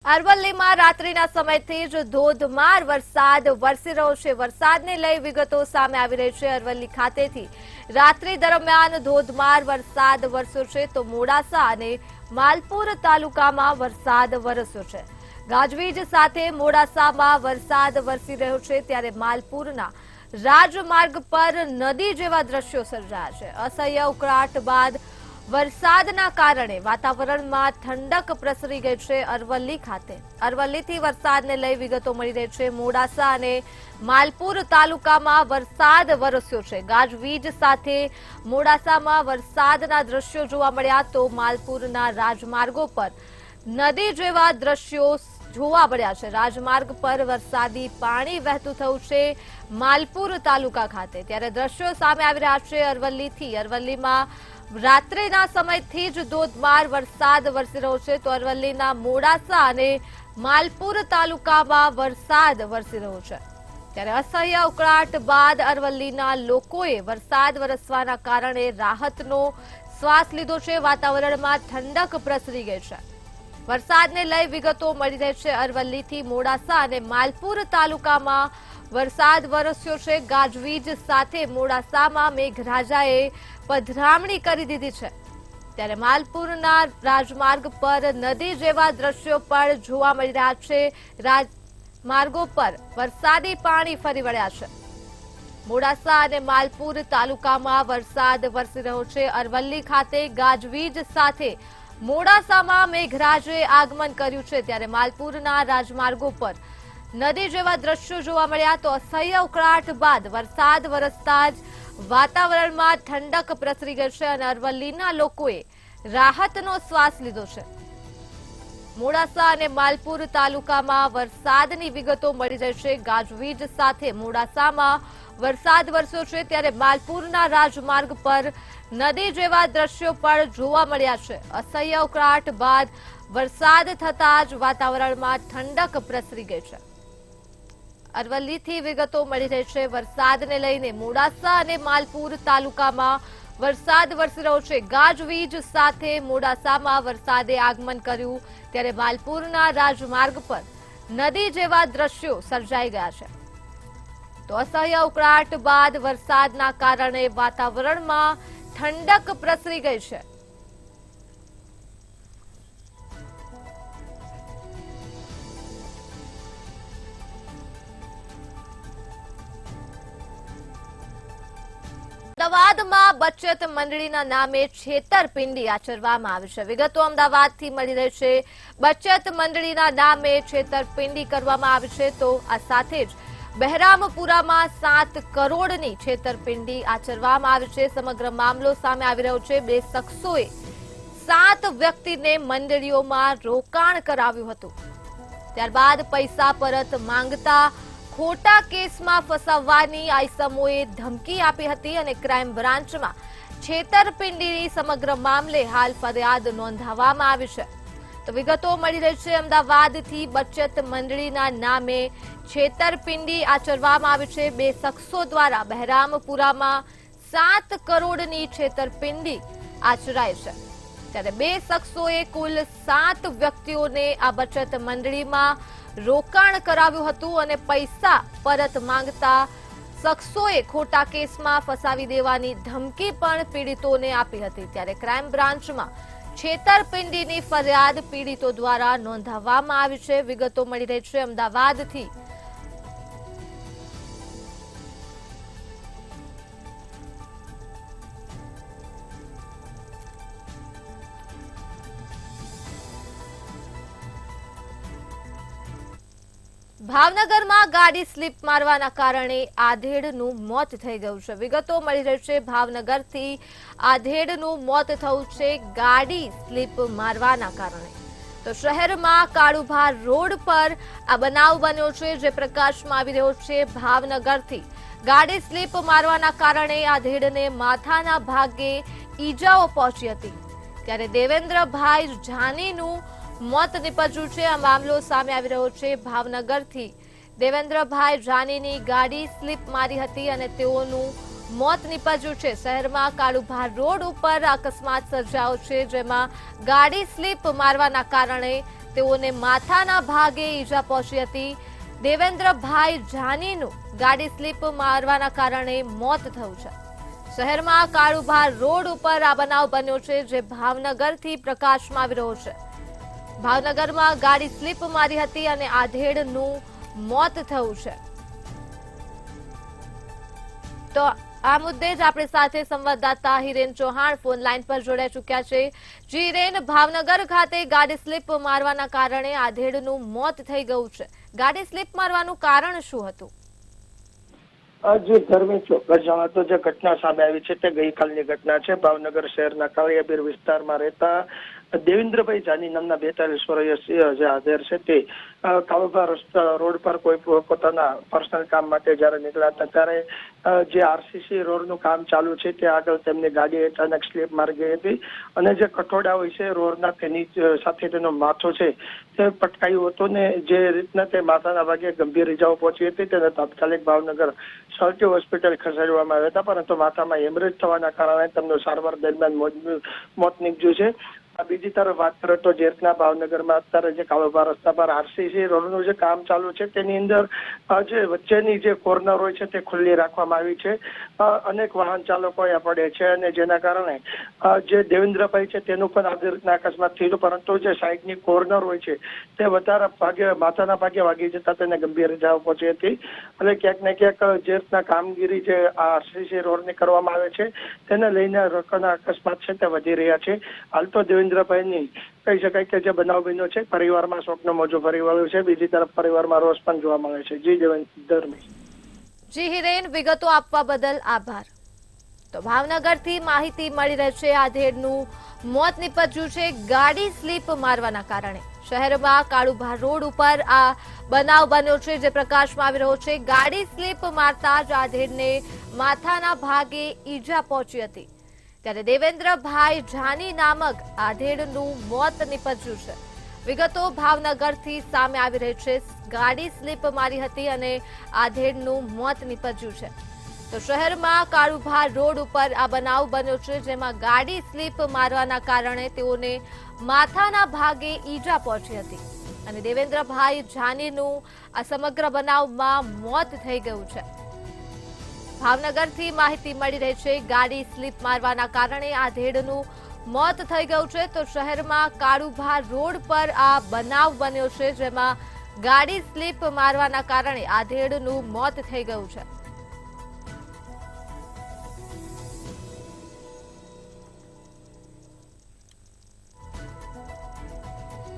અરવલ્લીમાં રાત્રિના સમયથી જ ધોધમાર વરસાદ વરસી રહ્યો છે। વરસાદને લઈ વિગતો સામે આવી રહી છે। અરવલ્લી ખાતેથી રાત્રિ દરમિયાન ધોધમાર વરસાદ વરસ્યો છે તો મોડાસા અને માલપુર તાલુકામાં વરસાદ વરસ્યો છે। ગાજવીજ સાથે મોડાસામાં વરસાદ વરસી રહ્યો છે ત્યારે માલપુરના રાજમાર્ગ પર નદી જેવા દ્રશ્યો સર્જાયા છે। અસહ્ય ઉકળાટ બાદ વરસાદના કારણે વાતાવરણમાં ઠંડક પ્રસરી ગઈ છે। અરવલ્લી ખાતે અરવલ્લીથી વરસાદને લઈ વિગતો મળી રહી છે। મોડાસા અને માલપુર તાલુકામાં વરસાદ વરસ્યો છે। ગાજવીજ સાથે મોડાસામાં વરસાદના દ્રશ્યો જોવા મળ્યા તો માલપુરના રાજમાર્ગો પર નદી જેવા દ્રશ્યો જોવા મળ્યા છે। રાજમાર્ગ પર વરસાદી પાણી વહેતું થયું છે માલપુર તાલુકા ખાતે ત્યારે દ્રશ્યો સામે આવી રહ્યા છે અરવલ્લીથી। અરવલ્લીમાં રાત્રિના સમયથી જ ધોધમાર વરસાદ વરસી રહ્યો છે તો અરવલ્લીના મોડાસા અને માલપુર તાલુકામાં વરસાદ વરસી રહ્યો છે ત્યારે અસહ્ય ઉકળાટ બાદ અરવલ્લીના લોકોએ વરસાદ વરસવાના કારણે રાહતનો શ્વાસ લીધો છે। વાતાવરણમાં ઠંડક પ્રસરી ગઈ છે। વરસાદને લઈ વિગતો મળી રહી છે। અરવલ્લીથી મોડાસા અને માલપુર તાલુકામાં વરસાદ વરસ્યો છે। ગાજવીજ સાથે મોડાસામાં મેઘરાજાએ પધરામણી કરી દીધી છે ત્યારે માલપુરના રાજમાર્ગ પર નદી જેવા દ્રશ્યો પણ જોવા મળી રહ્યા છે। રાજમાર્ગો પર વરસાદી પાણી ફરી વળ્યા છે। મોડાસા અને માલપુર તાલુકામાં વરસાદ વરસી રહ્યો છે। અરવલ્લી ખાતે ગાજવીજ સાથે મોડાસામાં મેઘરાજે આગમન કર્યું છે ત્યારે માલપુરના રાજમાર્ગો પર નદી જેવા દ્રશ્યો જોવા મળ્યા તો અસહ્ય ઉકળાટ બાદ વરસાદ વરસતા જ વાતાવરણમાં ઠંડક પ્રસરી ગઈ છે અને અરવલ્લીના લોકોએ રાહતનો શ્વાસ લીધો છે। મોડાસા અને માલપુર તાલુકામાં વરસાદની વિગતો મળી રહી છે। ગાજવીજ સાથે મોડાસામાં વરસાદ વરસ્યો છે ત્યારે માલપુરના રાજમાર્ગ પર નદી જેવા દ્રશ્યો પણ જોવા મળ્યા છે। અસહ્ય ઉકળાટ બાદ વરસાદ થતાં જ વાતાવરણમાં ઠંડક પ્રસરી ગઈ છે। અરવલ્લીથી વિગતો મળી રહી છે। વરસાદને લઈને મોડાસા અને માલપુર તાલુકામાં વરસાદ વરસી રહ્યો છે। ગાજવીજ સાથે મોડાસામાં વરસાદે આગમન કર્યું ત્યારે માલપુરના રાજમાર્ગ પર નદી જેવા દ્રશ્યો સર્જાઈ ગયા છે તો અસહ્ય ઉકળાટ બાદ વરસાદના કારણે વાતાવરણમાં ઠંડક પ્રસરી ગઈ છે। અમદાવાદમાં બચત મંડળીના નામે છેતરપિંડી આચરવામાં આવી છે। વિગતો અમદાવાદથી મળી રહી છે। બચત મંડળીના નામે છેતરપિંડી કરવામાં આવી છે તો આ સાથે જ બહેરામપુરામાં 7 કરોડની છેતરપિંડી આચરવામાં આવી છે। સમગ્ર મામલો સામે આવી રહ્યો છે। 2 શખ્સોએ 7 વ્યક્તિને મંડળીઓમાં રોકાણ કરાવ્યું હતું ત્યારબાદ પૈસા પરત માંગતા ખોટા કેસમાં ફસાવવાની આઈસમોએ ધમકી આપી હતી અને ક્રાઇમ બ્રાન્ચમાં છેતરપિંડીની સમગ્ર મામલે હાલ ફરિયાદ નોંધાવવામાં આવી છે તો વિગતો મળી રહી છે। અમદાવાદથી બચત મંડળીના નામે છેતરપિંડી આચરવામાં આવી છે। 2 શખ્સો દ્વારા બહેરામપુરામાં 7 કરોડની છેતરપિંડી આચરાઈ છે ત્યારે 2 શખ્સોએ કુલ 7 વ્યક્તિઓને આ બચત મંડળીમાં રોકાણ કરાવ્યું હતું અને પૈસા પરત માંગતા શખ્સોએ ખોટા કેસમાં ફસાવી દેવાની ધમકી પણ પીડિતોને આપી હતી ત્યારે ક્રાઇમ બ્રાન્ચમાં છેતરપિંડીની ફરિયાદ પીડિતો દ્વારા નોંધાવવામાં આવી છે। વિગતો મળી રહી છે અમદાવાદથી। ભાવનગરમાં ગાડી સ્લીપ મારવાના કારણે આધેડનું મોત થઈ ગયું છે। વિગતો મળી રહી છે ભાવનગરથી આધેડનું મોત થયું છે ગાડી સ્લીપ મારવાના કારણે તો શહેરમાં કાળુભાર રોડ પર આ બનાવ બન્યો છે જે પ્રકાશમાં આવી રહ્યો છે। ભાવનગરથી ગાડી સ્લીપ મારવાના કારણે આધેડને માથાના ભાગે ઈજાઓ પહોંચી હતી ત્યારે દેવેન્દ્રભાઈ જાનીનું મોત નીપજ્યું છે। આ મામલો સામે આવી રહ્યો છે ભાવનગરથી દેવેન્દ્રભાઈ જાનીની ગાડી સ્લીપ મારી હતી અને તેઓનું મોત નીપજ્યું છે। શહેરમાં કાળુભાર રોડ ઉપર અકસ્માત સર્જાયો છે જેમાં ગાડી સ્લીપ મારવાના કારણે તેઓને માથાના ભાગે ઈજા પહોંચી હતી. દેવેન્દ્રભાઈ જાનીનું ગાડી સ્લીપ મારવાના કારણે મોત થયું છે. શહેરમાં કાળુભાર રોડ ઉપર આ બનાવ બન્યો છે, જે ભાવનગરથી પ્રકાશમાં આવી રહ્યો છે. ભાવનગરમાં ગાડી સ્લીપ મારી હતી અને આધેડનું મોત થયું છે. તો આ મુદ્દે જ આપણી સાથે સંવાદદાતા હિરેન ચૌહાણ ફોન લાઈન પર જોડાઈ ચૂક્યા છે. જી હિરેન, ભાવનગર ખાતે ગાડી સ્લીપ મારવાના કારણે આધેડનું મોત થઈ ગયું છે. ગાડી સ્લીપ મારવાનું કારણ શું હતું? જે ધર્મી ચોક્કસ જણાતો જે ઘટના સામે આવી છે તે ગઈકાલની ઘટના છે. ભાવનગર શહેરના કાળિયાબીર વિસ્તારમાં રહેતા દેવેન્દ્રભાઈ જાની નામના 42 વર્ષીય જે આધેડ છે તે કાળુભા રસ્તા રોડ પર કોઈ પોતાના પર્સનલ કામ માટે જયારે નીકળ્યા હતા ત્યારે જે આરસીસી રોડનું કામ ચાલુ છે તે આગળ તેમની ગાડી અચાનક સ્લીપ મારી ગઈ હતી અને જે કઠોડા હોય છે રોડના તેની સાથે તેનો માથો છે તે પટકાયું હતું ને જે રીતના તે માથાના ભાગે ગંભીર ઇજાઓ પહોંચી હતી તેને તાત્કાલિક ભાવનગર સર્ટી હોસ્પિટલ ખસેડવામાં આવ્યા હતા, પરંતુ માથામાં હેમરેજ થવાના કારણે તેમનું સારવાર દરમિયાન મોત નીપજ્યું છે. બીજી તરફ વાત કરો તો જે રીતના ભાવનગરમાં અત્યારે જે કાળુભા રસ્તા પર આરસીસી રોડનું જે કામ ચાલુ છે તેની અંદર જે વચ્ચેની જે કોર્નર હોય છે તે ખુલ્લી રાખવામાં આવી છે. અનેક વાહન ચાલકો અહીંયા પડે છે અને જેના કારણે જે દેવેન્દ્રભાઈ છે તેનું પણ આવી રીતના અકસ્માત થયું, પરંતુ જે સાઈડની કોર્નર હોય છે તે વધારે ભાગે માથાના ભાગે વાગી જતા તેને ગંભીર ઇજાઓ પહોંચી હતી. અને ક્યાંક ને ક્યાંક જે રીતના કામગીરી જે આરસીસી રોડની કરવામાં આવે છે તેને લઈને રોકના અકસ્માત છે તે વધી રહ્યા છે. હાલ તો દેવેન્દ્રભાઈની કહી શકાય કે જે બનાવ બન્યો છે પરિવારમાં શોકનો મોજો ફરી વળ્યો છે. બીજી તરફ પરિવારમાં રોષ પણ જોવા મળે છે. જી દેવેન્દ્રભાઈ. જી હિરેન, વિગતો આપવા બદલ આભાર. તો ભાવનગરથી માહિતી મળી રહી છે આધેડનું મોત નીપજ્યું છે ગાડી સ્લીપ મારવાના કારણે. શહેરમાં કાળુભા રોડ ઉપર આ બનાવ બન્યો છે જે પ્રકાશમાં આવી રહ્યો છે. ગાડી સ્લીપ મારતા જ આધેડને માથાના ભાગે ઈજા પહોંચી હતી. ત્યારે દેવેન્દ્રભાઈ જાની નામક આધેડનું મોત નીપજ્યું છે. વિગતો ભાવનગરથી સામે આવી રહી છે. ગાડી સ્લીપ મારી હતી અને આધેડનું મોત નીપજ્યું છે. તો શહેરમાં કાળુભા રોડ ઉપર આ બનાવ બન્યો છે, જેમાં ગાડી સ્લીપ મારવાના કારણે તેઓને માથાના ભાગે ઈજા પહોંચી હતી અને દેવેન્દ્રભાઈ જાનીનું આ સમગ્ર બનાવમાં મોત થઈ ગયું છે. ભાવનગરથી માહિતી મળી રહી છે ગાડી સ્લીપ મારવાના કારણે આધેડનું મોત થઈ ગયું છે. તો શહેરમાં કાળુભા રોડ પર આ બનાવ બન્યો છે, જેમાં ગાડી સ્લીપ મારવાના કારણે આધેડનું મોત થઈ ગયું છે.